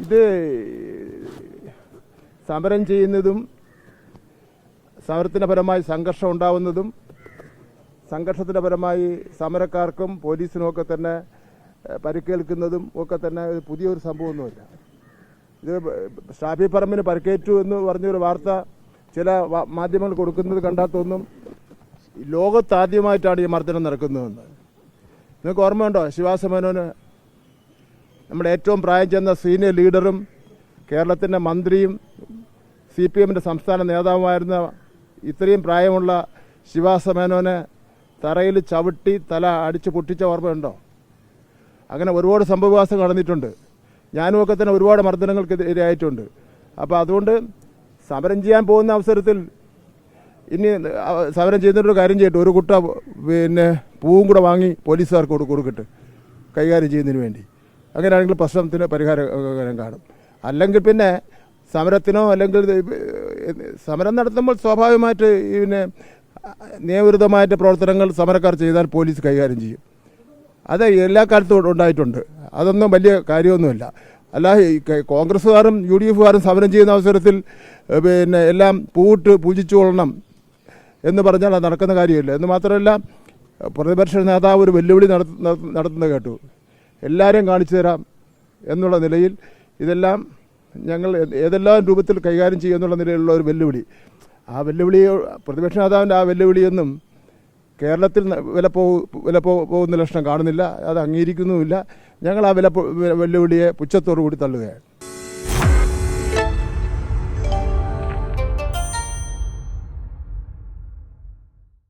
ഇത് സമരം ചെയ്യുന്നതും സമരത്തിൻ്റെ ഫലമായി സംഘർഷം ഉണ്ടാവുന്നതും സംഘർഷത്തിൻ്റെ ഫലമായി സമരക്കാർക്കും പോലീസിനുമൊക്കെ തന്നെ പരിക്കേൽക്കുന്നതും ഒക്കെ തന്നെ പുതിയൊരു സംഭവമൊന്നുമില്ല. ഇത് ഷാഫി പറമ്പിന് പരിക്കേറ്റു എന്ന് പറഞ്ഞൊരു വാർത്ത ചില മാധ്യമങ്ങൾ കൊടുക്കുന്നത് കണ്ടാത്തൊന്നും ലോകത്താദ്യമായിട്ടാണ് ഈ മർദ്ദനം നടക്കുന്നതെന്ന്. നിങ്ങൾക്ക് ഓർമ്മയുണ്ടോ? ശിവാസ മേനോന്, നമ്മുടെ ഏറ്റവും പ്രായം ചെന്ന സീനിയർ ലീഡറും കേരളത്തിൻ്റെ മന്ത്രിയും CPMൻ്റെ സംസ്ഥാന നേതാവുമായിരുന്ന ഇത്രയും പ്രായമുള്ള ശിവാസ മേനോനെ തറയിൽ ചവിട്ടി തല അടിച്ച് പൊട്ടിച്ച ഓർമ്മയുണ്ടോ? അങ്ങനെ ഒരുപാട് സംഭവവികാസങ്ങൾ നടന്നിട്ടുണ്ട്. ഞാനുമൊക്കെ തന്നെ ഒരുപാട് മർദ്ദനങ്ങൾക്ക് ഇരയായിട്ടുണ്ട്. അപ്പോൾ അതുകൊണ്ട് സമരം ചെയ്യാൻ പോകുന്ന അവസരത്തിൽ ഇനി സമരം ചെയ്യുന്നൊരു കാര്യം ചെയ്യട്ടെ, ഒരു കുട്ട പൂവും കൂടെ വാങ്ങി പോലീസുകാർക്ക് കൊടുക്കട്ടെ കൈകാര്യം ചെയ്യുന്നതിന് വേണ്ടി. അങ്ങനെയാണെങ്കിൽ പ്രശ്നത്തിന് പരിഹാരം കാണും. അല്ലെങ്കിൽ പിന്നെ സമരത്തിനോ അല്ലെങ്കിൽ സമരം നടത്തുമ്പോൾ സ്വാഭാവികമായിട്ട് നിയമവിരുദ്ധമായിട്ട് പ്രവർത്തനങ്ങൾ സമരക്കാർ ചെയ്താൽ പോലീസ് കൈകാര്യം ചെയ്യും. അത് എല്ലാ കാലത്തും ഉണ്ടായിട്ടുണ്ട്. അതൊന്നും വലിയ കാര്യമൊന്നുമില്ല. അല്ലാതെ കോൺഗ്രസ്സുകാരും UDFകാരും സമരം ചെയ്യുന്ന അവസരത്തിൽ എല്ലാം പൂവിട്ട് പൂജിച്ചു കൊള്ളണം എന്ന് പറഞ്ഞാൽ അത് നടക്കുന്ന കാര്യമില്ല. എന്ന് മാത്രമല്ല, പ്രതിപക്ഷ നേതാവ് ഒരു വെല്ലുവിളി നടത്തുന്നത് കേട്ടു. എല്ലാവരെയും കാണിച്ചു തരാം എന്നുള്ള നിലയിൽ ഇതെല്ലാം ഞങ്ങൾ ഏതെല്ലാം രൂപത്തിൽ കൈകാര്യം ചെയ്യുമെന്നുള്ള നിലയിലുള്ള ഒരു വെല്ലുവിളി. ആ വെല്ലുവിളി, പ്രതിപക്ഷ നേതാവിൻ്റെ ആ വെല്ലുവിളിയൊന്നും കേരളത്തിൽ വില പോകുന്ന ലക്ഷണം കാണുന്നില്ല. അത് അംഗീകരിക്കുന്നുമില്ല. ഞങ്ങൾ ആ വെല്ലുവിളിയെ പുച്ഛത്തോടു കൂടി തള്ളുകയാണ്.